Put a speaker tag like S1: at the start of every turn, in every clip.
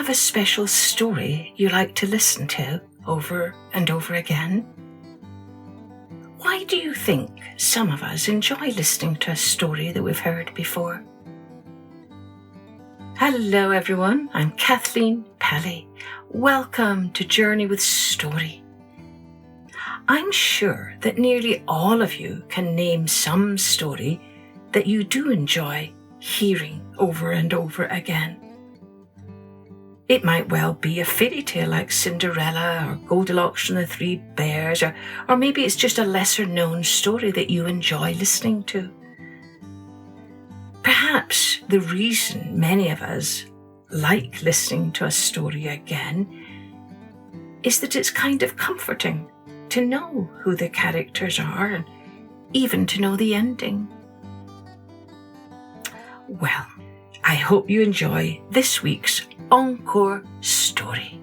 S1: have a special story you like to listen to over and over again? Why do you think some of us enjoy listening to a story that we've heard before? Hello everyone, I'm Kathleen Pally. Welcome to Journey with Story. I'm sure that nearly all of you can name some story that you do enjoy hearing over and over again. It might well be a fairy tale like Cinderella or Goldilocks and the Three Bears, or maybe it's just a lesser known story that you enjoy listening to. Perhaps the reason many of us like listening to a story again is that it's kind of comforting to know who the characters are and even to know the ending. Well, I hope you enjoy this week's Encore story.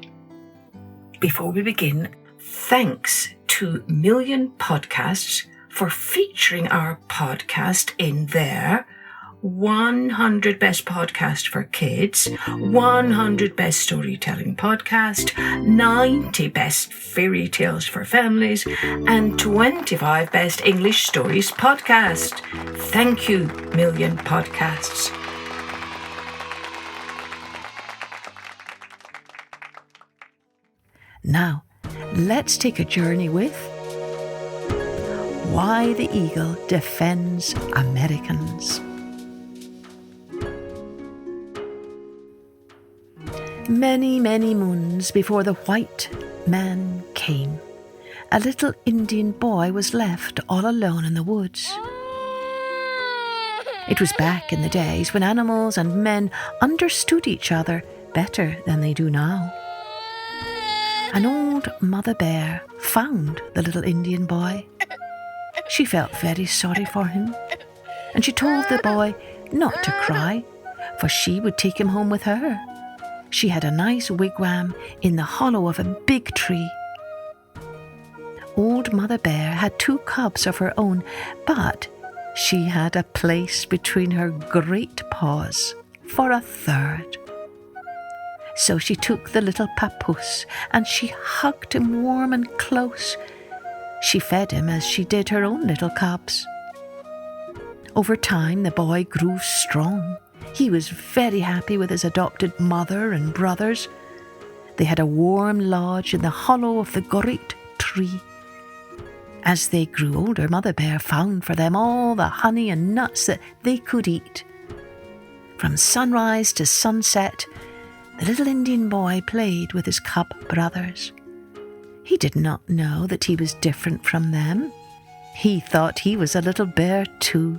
S1: Before we begin, thanks to Million Podcasts for featuring our podcast in their 100 Best Podcast for Kids, 100 Best Storytelling Podcast, 90 Best Fairy Tales for Families, and 25 Best English Stories Podcast. Thank you, Million Podcasts. Now, let's take a journey with Why the Eagle Defends Americans. Many, many moons before the white man came, a little Indian boy was left all alone in the woods. It was back in the days when animals and men understood each other better than they do now. An old mother bear found the little Indian boy. She felt very sorry for him, and she told the boy not to cry, for she would take him home with her. She had a nice wigwam in the hollow of a big tree. Old Mother Bear had 2 cubs of her own, but she had a place between her great paws for a third. So she took the little papoose and she hugged him warm and close. She fed him as she did her own little cubs. Over time, the boy grew strong. He was very happy with his adopted mother and brothers. They had a warm lodge in the hollow of the great tree. As they grew older, Mother Bear found for them all the honey and nuts that they could eat. From sunrise to sunset, the little Indian boy played with his cub brothers. He did not know that he was different from them. He thought he was a little bear too.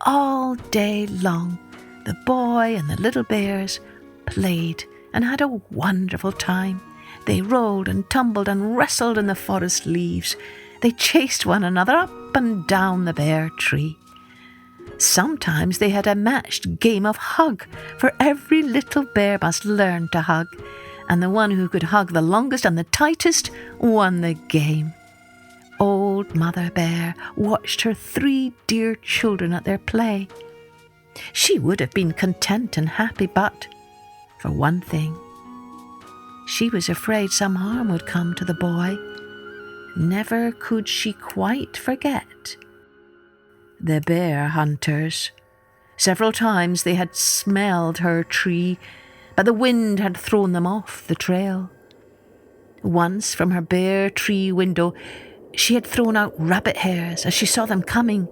S1: All day long, the boy and the little bears played and had a wonderful time. They rolled and tumbled and wrestled in the forest leaves. They chased one another up and down the bare tree. Sometimes they had a matched game of hug, for every little bear must learn to hug, and the one who could hug the longest and the tightest won the game. Old Mother Bear watched her 3 dear children at their play. She would have been content and happy, but for one thing, she was afraid some harm would come to the boy. Never could she quite forget the bear hunters. Several times they had smelled her tree, but the wind had thrown them off the trail. Once from her bare tree window, she had thrown out rabbit hairs as she saw them coming.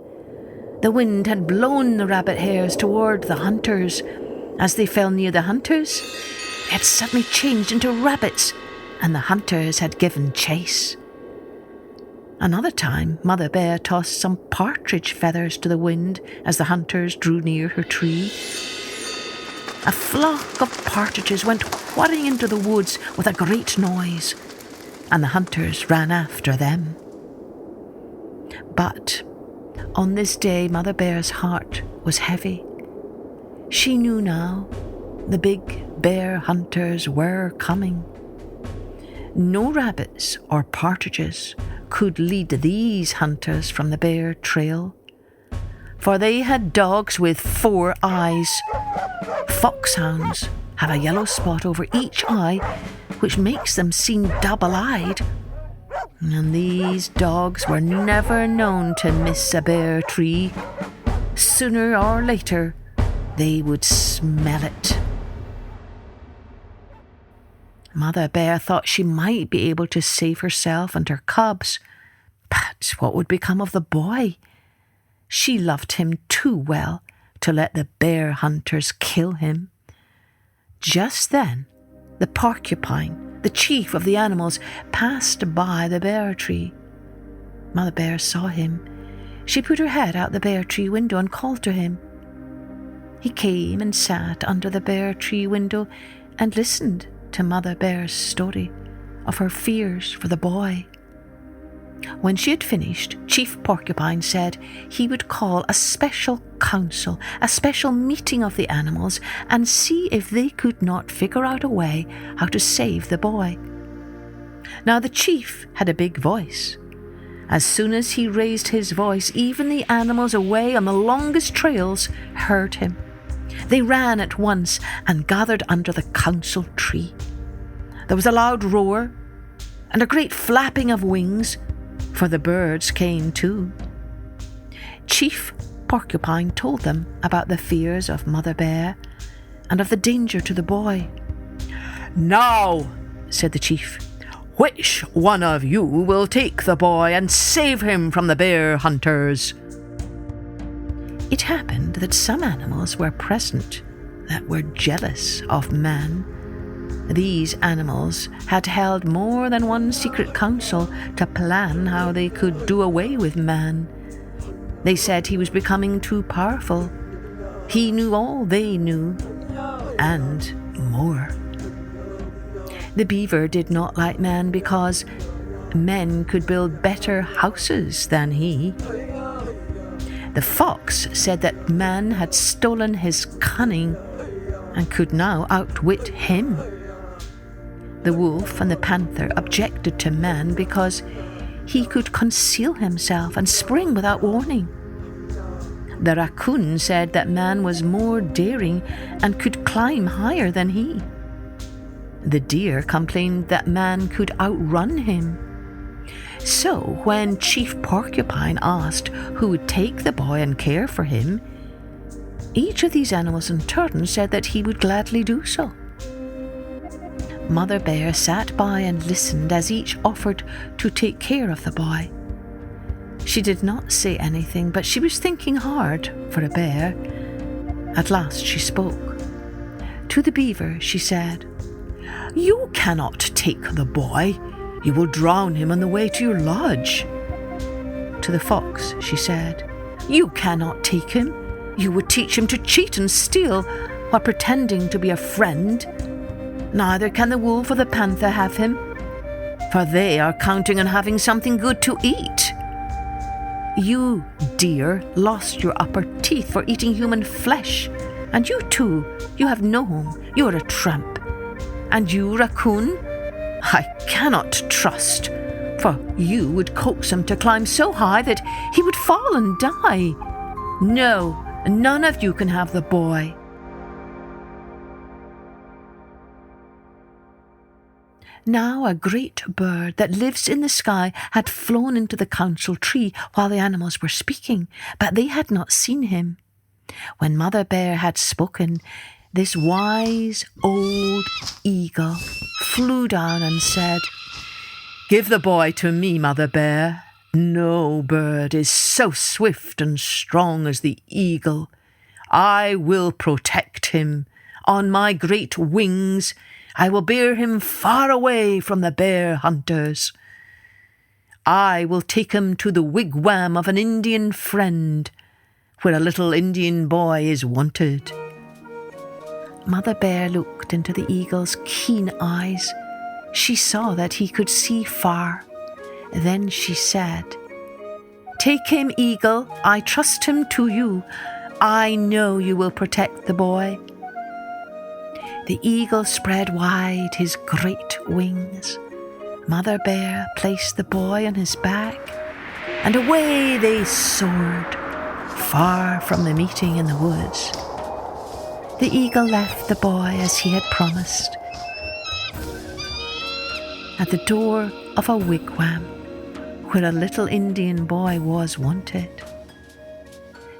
S1: The wind had blown the rabbit hairs toward the hunters. As they fell near the hunters, they had suddenly changed into rabbits, and the hunters had given chase. Another time, Mother Bear tossed some partridge feathers to the wind as the hunters drew near her tree. A flock of partridges went whirring into the woods with a great noise, and the hunters ran after them. But on this day, Mother Bear's heart was heavy. She knew now the big bear hunters were coming. No rabbits or partridges could lead these hunters from the bear trail, for they had dogs with 4 eyes. Foxhounds have a yellow spot over each eye, which makes them seem double-eyed. And these dogs were never known to miss a bare tree. Sooner or later, they would smell it. Mother Bear thought she might be able to save herself and her cubs. But what would become of the boy? She loved him too well to let the bear hunters kill him. Just then, the porcupine, the chief of the animals, passed by the bear tree. Mother Bear saw him. She put her head out the bear tree window and called to him. He came and sat under the bear tree window and listened to Mother Bear's story of her fears for the boy. When she had finished, Chief Porcupine said he would call a special council, a special meeting of the animals, and see if they could not figure out a way how to save the boy. Now the chief had a big voice. As soon as he raised his voice, even the animals away on the longest trails heard him. They ran at once and gathered under the council tree. There was a loud roar and a great flapping of wings, for the birds came too. Chief Porcupine told them about the fears of Mother Bear and of the danger to the boy. "Now," said the chief, "which one of you will take the boy and save him from the bear hunters?" It happened that some animals were present that were jealous of man. These animals had held more than one secret council to plan how they could do away with man. They said he was becoming too powerful. He knew all they knew, and more. The beaver did not like man because men could build better houses than he. The fox said that man had stolen his cunning and could now outwit him. The wolf and the panther objected to man because he could conceal himself and spring without warning. The raccoon said that man was more daring and could climb higher than he. The deer complained that man could outrun him. So when Chief Porcupine asked who would take the boy and care for him, each of these animals in turn said that he would gladly do so. Mother Bear sat by and listened as each offered to take care of the boy. She did not say anything, but she was thinking hard for a bear. At last she spoke. To the beaver she said, "You cannot take the boy. You will drown him on the way to your lodge." To the fox she said, "You cannot take him. You would teach him to cheat and steal while pretending to be a friend. Neither can the wolf or the panther have him, for they are counting on having something good to eat. You, deer, lost your upper teeth for eating human flesh, and you too, you have no home, you are a tramp. And you, raccoon, I cannot trust, for you would coax him to climb so high that he would fall and die. No, none of you can have the boy." Now a great bird that lives in the sky had flown into the council tree while the animals were speaking, but they had not seen him. When Mother Bear had spoken, this wise old eagle flew down and said, "Give the boy to me, Mother Bear. No bird is so swift and strong as the eagle. I will protect him. On my great wings, I will bear him far away from the bear hunters. I will take him to the wigwam of an Indian friend, where a little Indian boy is wanted." Mother Bear looked into the eagle's keen eyes. She saw that he could see far. Then she said, "Take him, eagle. I trust him to you. I know you will protect the boy." The eagle spread wide his great wings. Mother Bear placed the boy on his back, and away they soared, far from the meeting in the woods. The eagle left the boy as he had promised, at the door of a wigwam where a little Indian boy was wanted.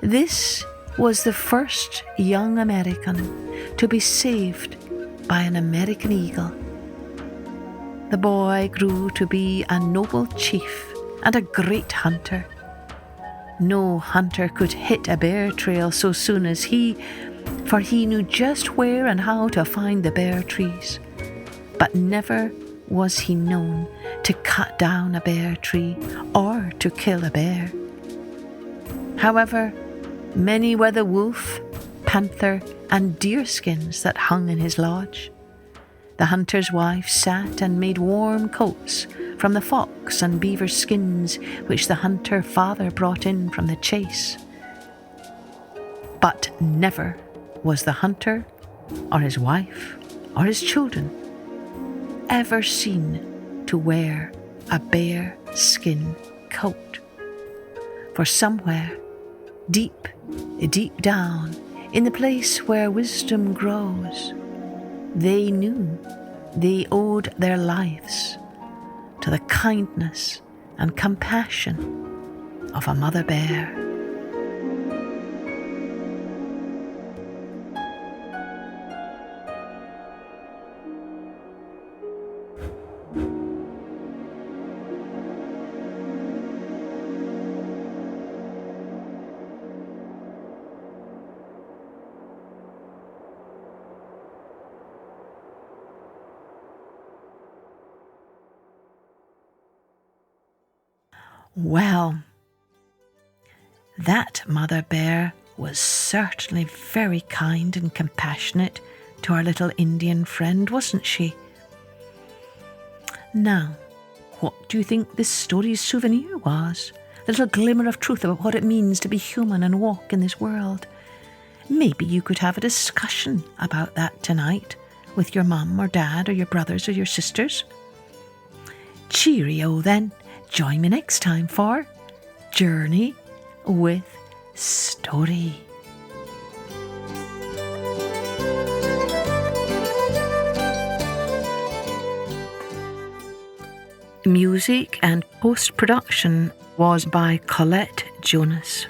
S1: This was the first young American to be saved by an American eagle. The boy grew to be a noble chief and a great hunter. No hunter could hit a bear trail so soon as he, for he knew just where and how to find the bear trees. But never was he known to cut down a bear tree or to kill a bear. However, many were the wolf, panther, and deer skins that hung in his lodge. The hunter's wife sat and made warm coats from the fox and beaver skins which the hunter father brought in from the chase. But never was the hunter, or his wife, or his children ever seen to wear a bear skin coat. For somewhere, deep, deep down, in the place where wisdom grows, they knew they owed their lives to the kindness and compassion of a mother bear. Well, that mother bear was certainly very kind and compassionate to our little Indian friend, wasn't she? Now, what do you think this story's souvenir was? A little glimmer of truth about what it means to be human and walk in this world. Maybe you could have a discussion about that tonight with your mum or dad or your brothers or your sisters. Cheerio then. Join me next time for Journey with Story. Music and post-production was by Colette Jonas.